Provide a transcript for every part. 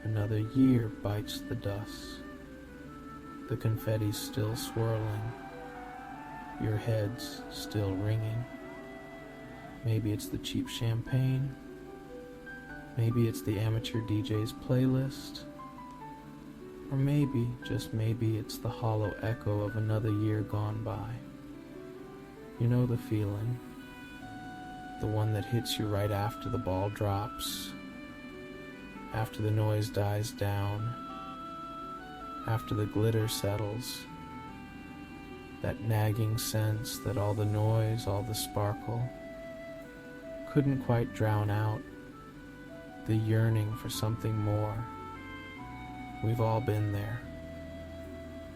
Another year bites the dust. The confetti's still swirling. Your head's still ringing. Maybe it's the cheap champagne. Maybe it's the amateur DJ's playlist. Or maybe, just maybe, it's the hollow echo of another year gone by. You know the feeling. The one that hits you right after the ball drops. After the noise dies down. After the glitter settles. That nagging sense that all the noise, all the sparkle couldn't quite drown out the yearning for something more. We've all been there.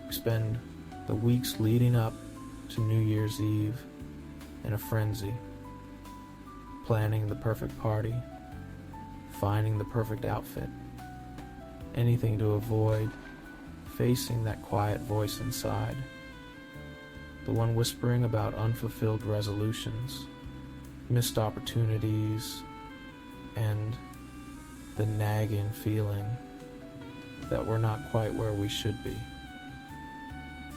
We spend the weeks leading up to New Year's Eve in a frenzy, planning the perfect party, finding the perfect outfit, anything to avoid facing that quiet voice inside, the one whispering about unfulfilled resolutions, missed opportunities, and the nagging feeling that we're not quite where we should be.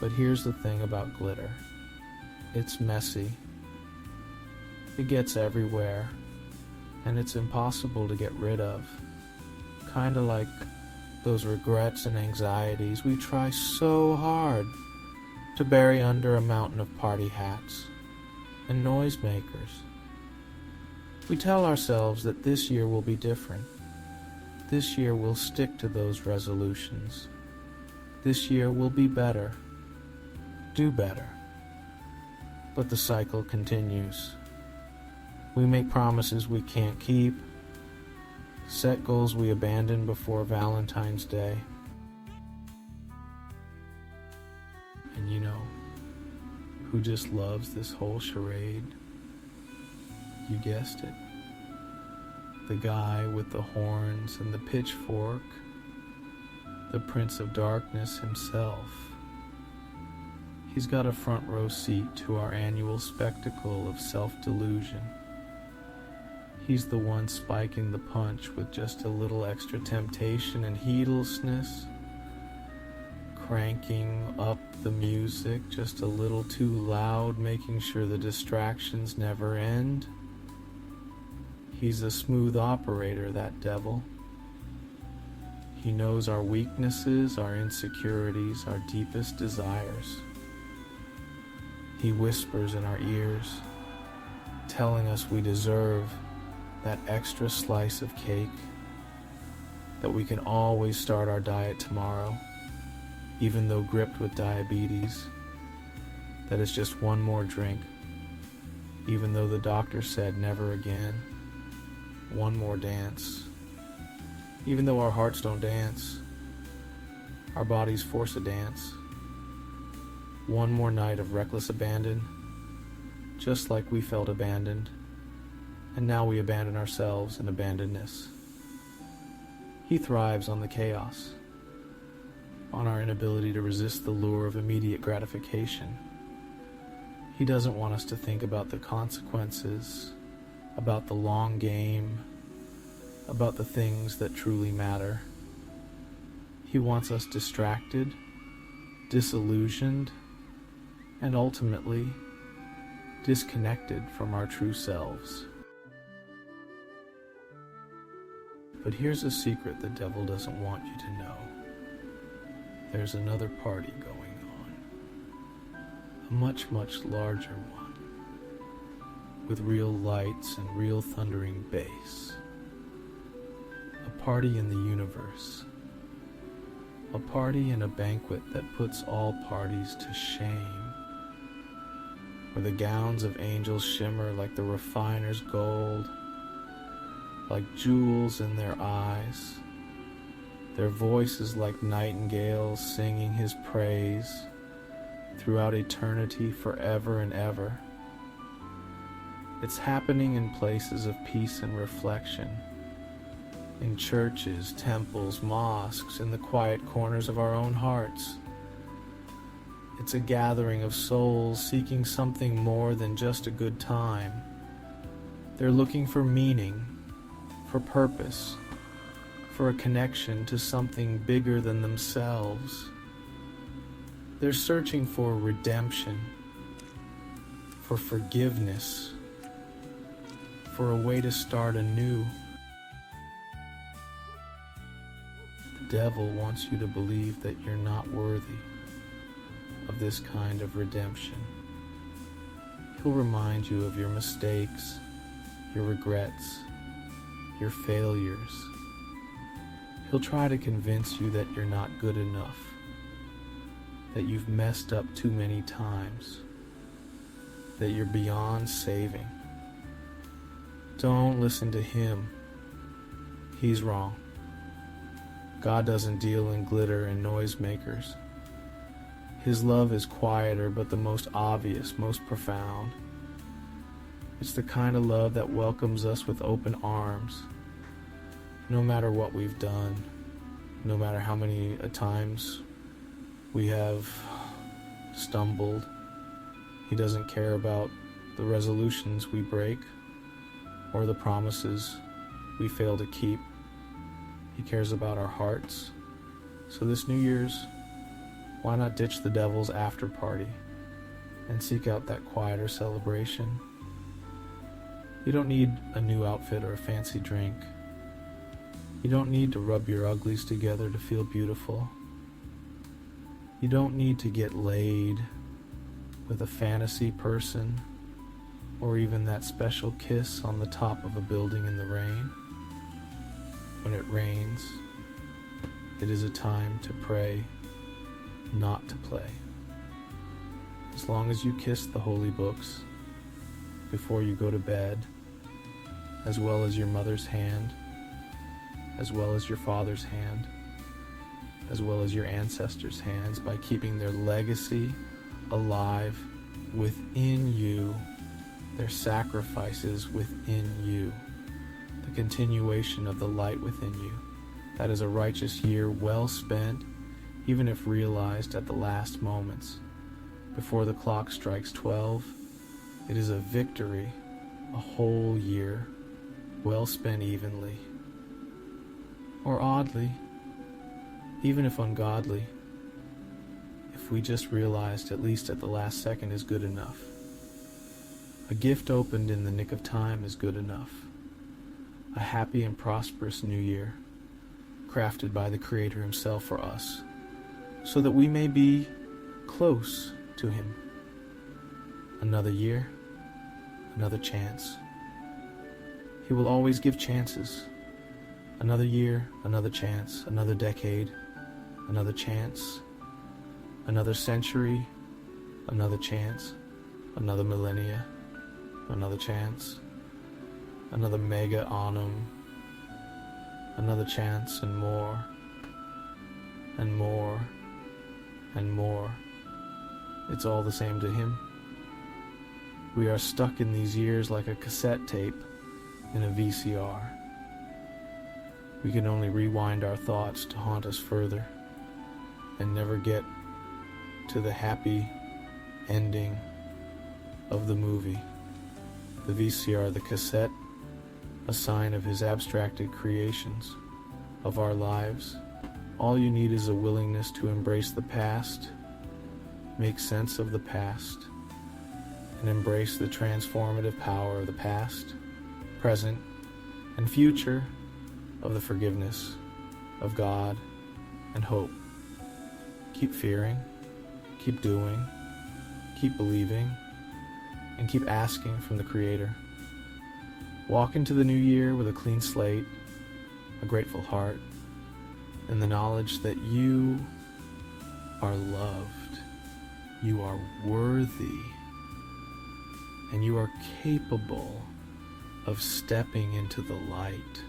But here's the thing about glitter. It's messy. It gets everywhere, and it's impossible to get rid of. Kinda like those regrets and anxieties we try so hard to bury under a mountain of party hats and noisemakers. We tell ourselves that this year will be different. This year we'll stick to those resolutions. This year we'll be better, do better. But the cycle continues. We make promises we can't keep, set goals we abandon before Valentine's Day. And you know who just loves this whole charade? You guessed it. The guy with the horns and the pitchfork, the Prince of Darkness himself. He's got a front row seat to our annual spectacle of self-delusion. He's the one spiking the punch with just a little extra temptation and heedlessness, cranking up the music just a little too loud, making sure the distractions never end. He's a smooth operator, that devil. He knows our weaknesses, our insecurities, our deepest desires. He whispers in our ears, telling us we deserve that extra slice of cake, that we can always start our diet tomorrow, even though gripped with diabetes, that it's just one more drink, even though the doctor said never again, one more dance, even though our hearts don't dance, our bodies force a dance, one more night of reckless abandon, just like we felt abandoned. And now we abandon ourselves in abandonness. He thrives on the chaos, on our inability to resist the lure of immediate gratification. He doesn't want us to think about the consequences, about the long game, about the things that truly matter. He wants us distracted, disillusioned, and ultimately disconnected from our true selves. But here's a secret the devil doesn't want you to know. There's another party going on. A much, much larger one. With real lights and real thundering bass. A party in the universe. A party and a banquet that puts all parties to shame. Where the gowns of angels shimmer like the refiner's gold, like jewels in their eyes, their voices like nightingales singing his praise throughout eternity forever and ever. It's happening in places of peace and reflection, in churches, temples, mosques, in the quiet corners of our own hearts. It's a gathering of souls seeking something more than just a good time. They're looking for meaning, for purpose, for a connection to something bigger than themselves. They're searching for redemption, for forgiveness, for a way to start anew. The devil wants you to believe that you're not worthy of this kind of redemption. He'll remind you of your mistakes, your regrets, your failures. He'll try to convince you that you're not good enough, that you've messed up too many times, that you're beyond saving. Don't listen to him. He's wrong. God doesn't deal in glitter and noisemakers. His love is quieter, but the most obvious, most profound. It's the kind of love that welcomes us with open arms, no matter what we've done, no matter how many times we have stumbled. He doesn't care about the resolutions we break or the promises we fail to keep. He cares about our hearts. So this New Year's, why not ditch the devil's after party and seek out that quieter celebration? You don't need a new outfit or a fancy drink. You don't need to rub your uglies together to feel beautiful. You don't need to get laid with a fantasy person or even that special kiss on the top of a building in the rain. When it rains, it is a time to pray, not to play. As long as you kiss the holy books before you go to bed, as well as your mother's hand, as well as your father's hand, as well as your ancestors' hands, by keeping their legacy alive within you, their sacrifices within you, the continuation of the light within you. That is a righteous year well spent, even if realized at the last moments. Before the clock strikes 12, it is a victory, a whole year, well spent evenly. Or oddly, even if ungodly, if we just realized at least at the last second is good enough. A gift opened in the nick of time is good enough. A happy and prosperous new year, crafted by the Creator himself for us, so that we may be close to him. Another year, another chance. He will always give chances. Another year, another chance, another decade, another chance, another century, another chance, another millennia, another chance, another mega annum, another chance, and more, and more, and more. It's all the same to him. We are stuck in these years like a cassette tape in a VCR. We can only rewind our thoughts to haunt us further and never get to the happy ending of the movie. The VCR, the cassette, a sign of his abstracted creations of our lives. All you need is a willingness to embrace the past, make sense of the past, and embrace the transformative power of the past, present, and future of the forgiveness of God and hope. Keep fearing, keep doing, keep believing, and keep asking from the Creator. Walk into the new year with a clean slate, a grateful heart, and the knowledge that you are loved, you are worthy, and you are capable of stepping into the light.